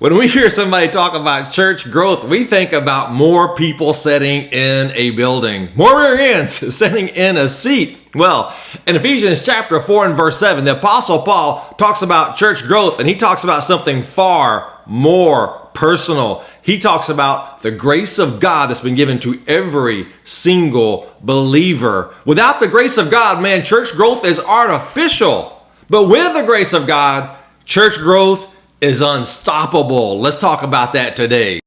When we hear somebody talk about church growth, we think about more people sitting in a building, more rear ends sitting in a seat. Well, in Ephesians chapter 4 and verse 7, the Apostle Paul talks about church growth, and he talks about something far more personal. He talks about the grace of God that's been given to every single believer. Without the grace of God, man, church growth is artificial. But with the grace of God, church growth is unstoppable. Let's talk about that today.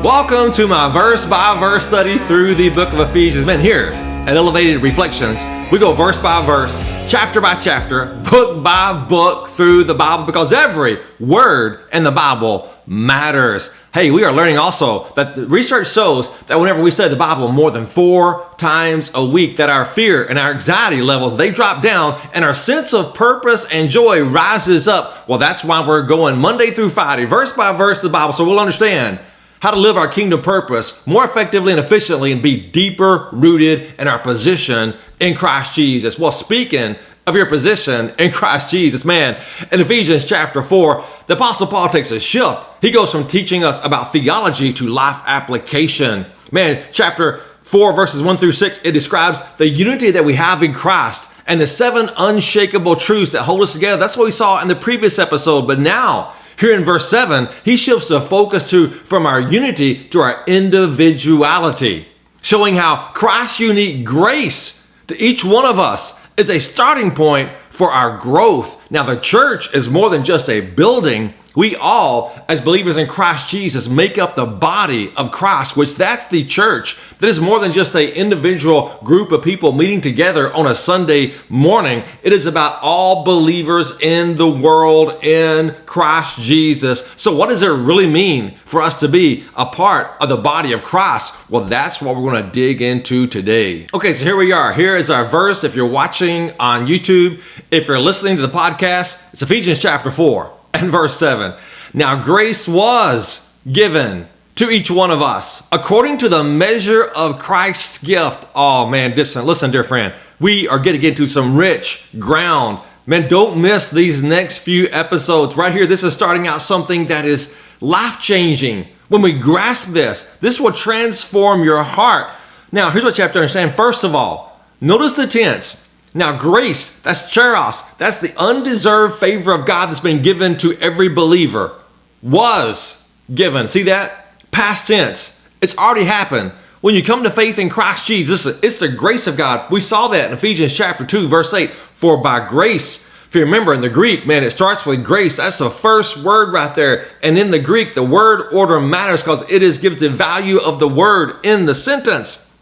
Welcome to my verse-by-verse study through the book of Ephesians. Man, here at Elevated Reflections, we go verse by verse, chapter by chapter, book by book through the Bible because every word in the Bible matters. Hey, we are learning also that the research shows that whenever we study the Bible more than 4 times a week, that our fear and our anxiety levels, they drop down and our sense of purpose and joy rises up. Well, that's why we're going Monday through Friday, verse by verse to the Bible, so we'll understand how to live our kingdom purpose more effectively and efficiently and be deeper rooted in our position in Christ Jesus. Well, speaking of your position in Christ Jesus, man, in Ephesians chapter 4, the Apostle Paul takes a shift. He goes from teaching us about theology to life application. Man, chapter 4, verses 1 through 6, it describes the unity that we have in Christ and the 7 unshakable truths that hold us together. That's what we saw in the previous episode. But now, here in verse 7, he shifts the focus from our unity to our individuality, showing how Christ's unique grace to each one of us is a starting point for our growth. Now, the church is more than just a building. We all, as believers in Christ Jesus, make up the body of Christ, which that's the church. That is more than just an individual group of people meeting together on a Sunday morning. It is about all believers in the world in Christ Jesus. So what does it really mean for us to be a part of the body of Christ? Well, that's what we're going to dig into today. Okay, so here we are. Here is our verse. If you're watching on YouTube, if you're listening to the podcast, it's Ephesians chapter 4. And verse 7, now grace was given to each one of us according to the measure of Christ's gift. Oh man, listen, dear friend, we are getting into some rich ground. Man, don't miss these next few episodes. Right here, this is starting out something that is life-changing. When we grasp this will transform your heart. Now, here's what you have to understand. First of all, notice the tense. Now, grace, that's charis, that's the undeserved favor of God that's been given to every believer, was given. See that? Past tense. It's already happened. When you come to faith in Christ Jesus, it's the grace of God. We saw that in Ephesians chapter 2, verse 8, for by grace. If you remember in the Greek, man, it starts with grace. That's the first word right there. And in the Greek, the word order matters because it gives the value of the word in the sentence.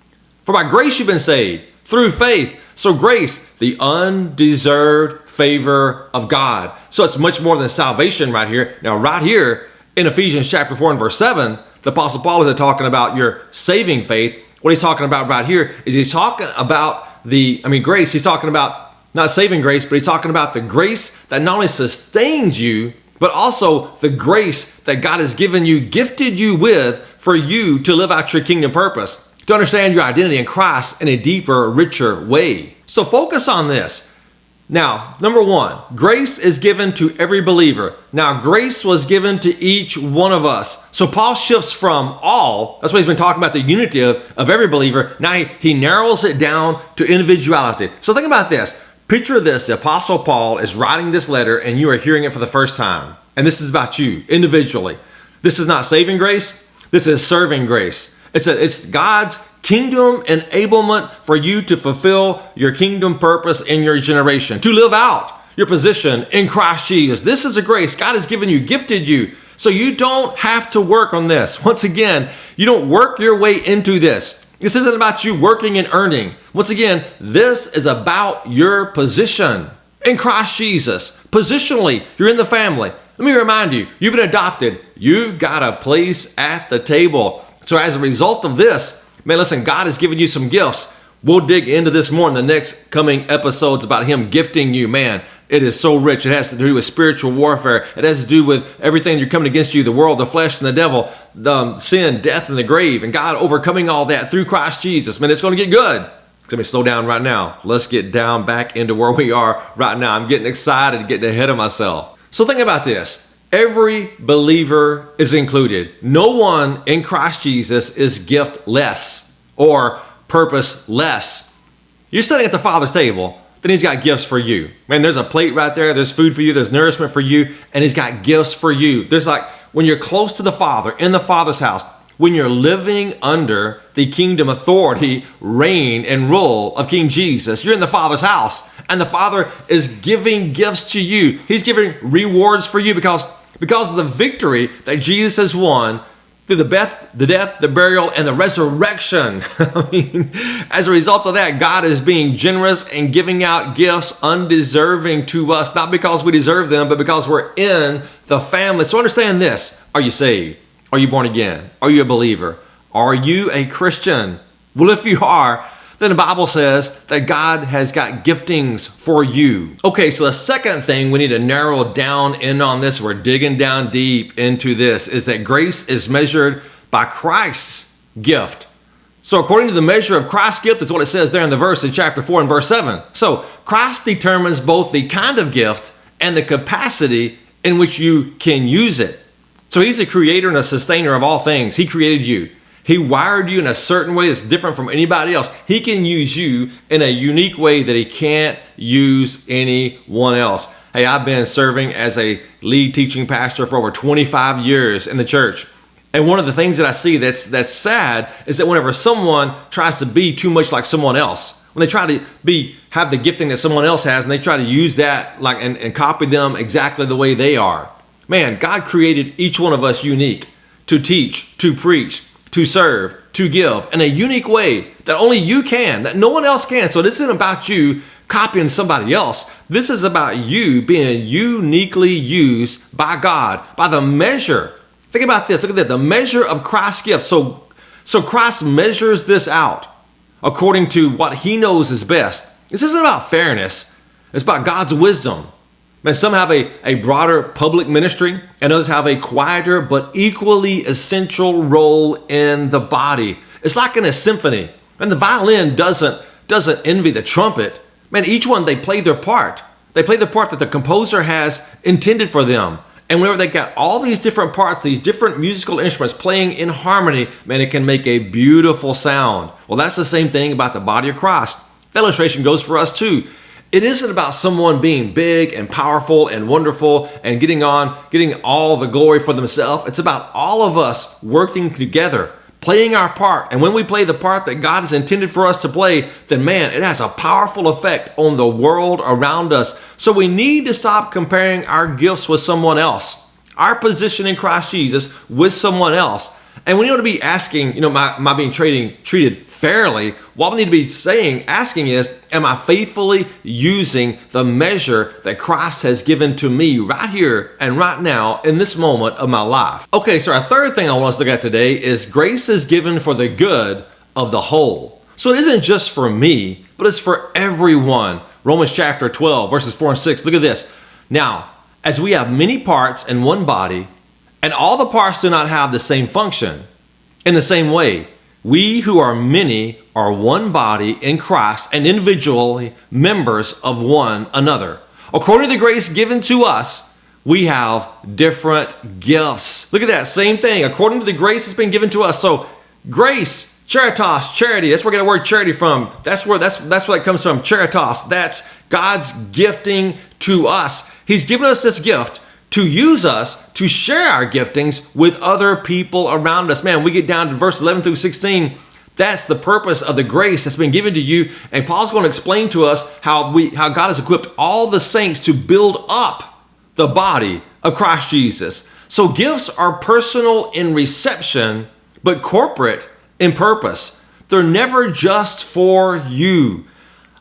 For by grace you've been saved through faith. So grace, the undeserved favor of God. So it's much more than salvation right here. Now, right here in Ephesians chapter 4 and verse 7, the Apostle Paul isn't talking about your saving faith. What he's talking about right here is he's talking about grace. He's talking about not saving grace, but he's talking about the grace that not only sustains you, but also the grace that God has given you, gifted you with for you to live out your kingdom purpose, to understand your identity in Christ in a deeper, richer way. So focus on this. Now, number 1, grace is given to every believer. Now, grace was given to each one of us. So Paul shifts from all, that's what he's been talking about, the unity of every believer. Now he narrows it down to individuality. So think about this. Picture this, the Apostle Paul is writing this letter and you are hearing it for the first time. And this is about you individually. This is not saving grace. This is serving grace. It's God's kingdom enablement for you to fulfill your kingdom purpose in your generation, to live out your position in Christ Jesus. This is a grace God has given you, gifted you, so you don't have to work on this. Once again, you don't work your way into this. This isn't about you working and earning. Once again, this is about your position in Christ Jesus. Positionally, you're in the family. Let me remind you, you've been adopted. You've got a place at the table. So as a result of this, man, listen, God has given you some gifts. We'll dig into this more in the next coming episodes about him gifting you. Man, it is so rich. It has to do with spiritual warfare. It has to do with everything you're coming against you, the world, the flesh, and the devil, the sin, death, and the grave, and God overcoming all that through Christ Jesus. Man, it's going to get good. Let me slow down right now. Let's get down back into where we are right now. I'm getting excited, getting ahead of myself. So think about this. Every believer is included. No one in Christ Jesus is giftless or purposeless. You're sitting at the Father's table, then he's got gifts for you. Man, there's a plate right there. There's food for you. There's nourishment for you. And he's got gifts for you. There's like when you're close to the Father, in the Father's house, when you're living under the kingdom authority, reign, and rule of King Jesus, you're in the Father's house, and the Father is giving gifts to you. He's giving rewards for you because of the victory that Jesus has won through the death, the burial, and the resurrection. I mean, as a result of that, God is being generous and giving out gifts undeserving to us, not because we deserve them, but because we're in the family. So understand this. Are you saved? Are you born again? Are you a believer? Are you a Christian? Well, if you are, then the Bible says that God has got giftings for you. Okay, so the second thing we need to narrow down in on this, we're digging down deep into this, is that grace is measured by Christ's gift. So according to the measure of Christ's gift is what it says there in the verse in chapter 4 and verse 7. So Christ determines both the kind of gift and the capacity in which you can use it. So he's the creator and a sustainer of all things. He created you. He wired you in a certain way that's different from anybody else. He can use you in a unique way that he can't use anyone else. Hey, I've been serving as a lead teaching pastor for over 25 years in the church. And one of the things that I see that's sad is that whenever someone tries to be too much like someone else, when they try to have the gifting that someone else has and they try to use that and copy them exactly the way they are. Man, God created each one of us unique to teach, to preach, to serve, to give in a unique way that only you can, that no one else can. So this isn't about you copying somebody else. This is about you being uniquely used by God, by the measure. Think about this. Look at that. The measure of Christ's gift. So Christ measures this out according to what he knows is best. This isn't about fairness. It's about God's wisdom. Man, some have a broader public ministry and others have a quieter but equally essential role in the body. It's like in a symphony. And the violin doesn't envy the trumpet. Man, each one, they play their part. They play the part that the composer has intended for them. And whenever they got all these different parts, these different musical instruments playing in harmony, man, it can make a beautiful sound. Well, that's the same thing about the body of Christ. That illustration goes for us too. It isn't about someone being big and powerful and wonderful and getting all the glory for themselves. It's about all of us working together, playing our part. And when we play the part that God has intended for us to play, then man, it has a powerful effect on the world around us. So we need to stop comparing our gifts with someone else, our position in Christ Jesus with someone else. And we need to be asking, am I being treated fairly? What we need to be asking is, am I faithfully using the measure that Christ has given to me right here and right now in this moment of my life? Okay, so our third thing I want us to look at today is grace is given for the good of the whole. So it isn't just for me, but it's for everyone. Romans chapter 12, verses 4 and 6. Look at this. Now, as we have many parts in one body, and all the parts do not have the same function. In the same way, we who are many are one body in Christ and individually members of one another. According to the grace given to us, we have different gifts. Look at that, same thing. According to the grace that's been given to us. So grace, charitas, charity, that's where we get the word charity from. That's where that comes from, charitas. That's God's gifting to us. He's given us this gift to use us to share our giftings with other people around us. Man, we get down to verse 11 through 16. That's the purpose of the grace that's been given to you. And Paul's going to explain to us how God has equipped all the saints to build up the body of Christ Jesus. So gifts are personal in reception, but corporate in purpose. They're never just for you.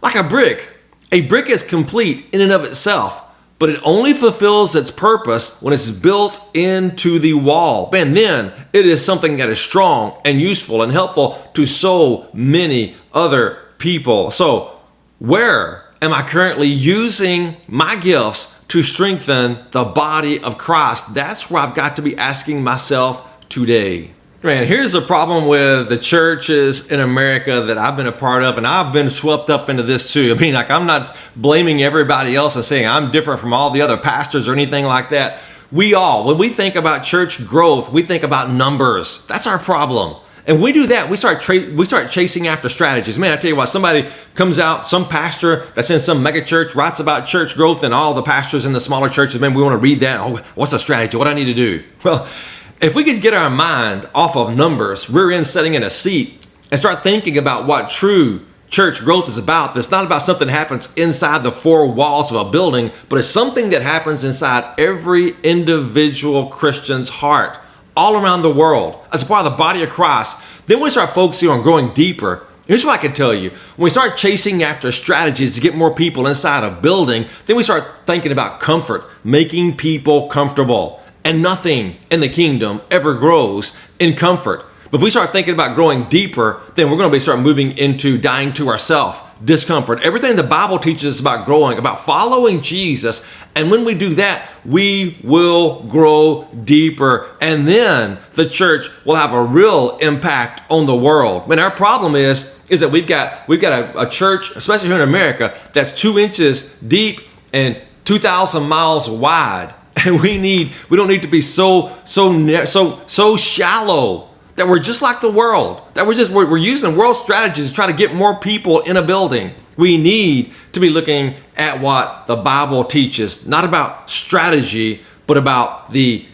Like a brick is complete in and of itself, but it only fulfills its purpose when it's built into the wall. And then it is something that is strong and useful and helpful to so many other people. So where am I currently using my gifts to strengthen the body of Christ? That's where I've got to be asking myself today. Man, here's the problem with the churches in America that I've been a part of, and I've been swept up into this too. I mean, like, I'm not blaming everybody else and saying I'm different from all the other pastors or anything like that. When we think about church growth, we think about numbers. That's our problem. And we do that. We start chasing after strategies. Man, I tell you what, somebody comes out, some pastor that's in some mega church writes about church growth, and all the pastors in the smaller churches, man, we want to read that. Oh, what's the strategy? What do I need to do? Well, if we could get our mind off of numbers, rear end sitting in a seat, and start thinking about what true church growth is about, it's not about something that happens inside the four walls of a building, but it's something that happens inside every individual Christian's heart, all around the world, as a part of the body of Christ. Then we start focusing on growing deeper. Here's what I can tell you. When we start chasing after strategies to get more people inside a building, then we start thinking about comfort, making people comfortable. And nothing in the kingdom ever grows in comfort. But if we start thinking about growing deeper, then we're going to start moving into dying to ourselves, discomfort. Everything the Bible teaches us about growing, about following Jesus. And when we do that, we will grow deeper. And then the church will have a real impact on the world. Our problem is that we've got a church, especially here in America, that's 2 inches deep and 2,000 miles wide. And we don't need to be so shallow that we're just like the world, that we're using world strategies to try to get more people in a building. We need to be looking at what the Bible teaches, not about strategy, but about the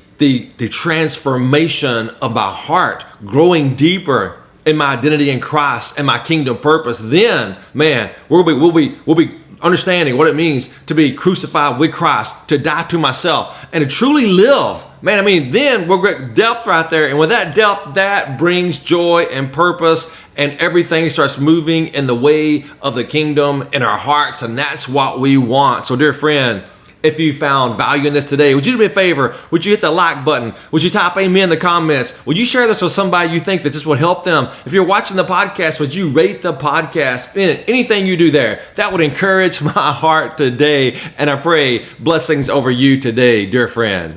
transformation of my heart, growing deeper in my identity in Christ and my kingdom purpose. Then, man, we'll be understanding what it means to be crucified with Christ, to die to myself, and to truly live. Man, then we'll get depth right there. And with that depth, that brings joy and purpose, and everything starts moving in the way of the kingdom in our hearts. And that's what we want. So, dear friend, if you found value in this today, would you do me a favor? Would you hit the like button? Would you type amen in the comments? Would you share this with somebody you think that this would help them? If you're watching the podcast, would you rate the podcast? Anything you do there, that would encourage my heart today. And I pray blessings over you today, dear friend.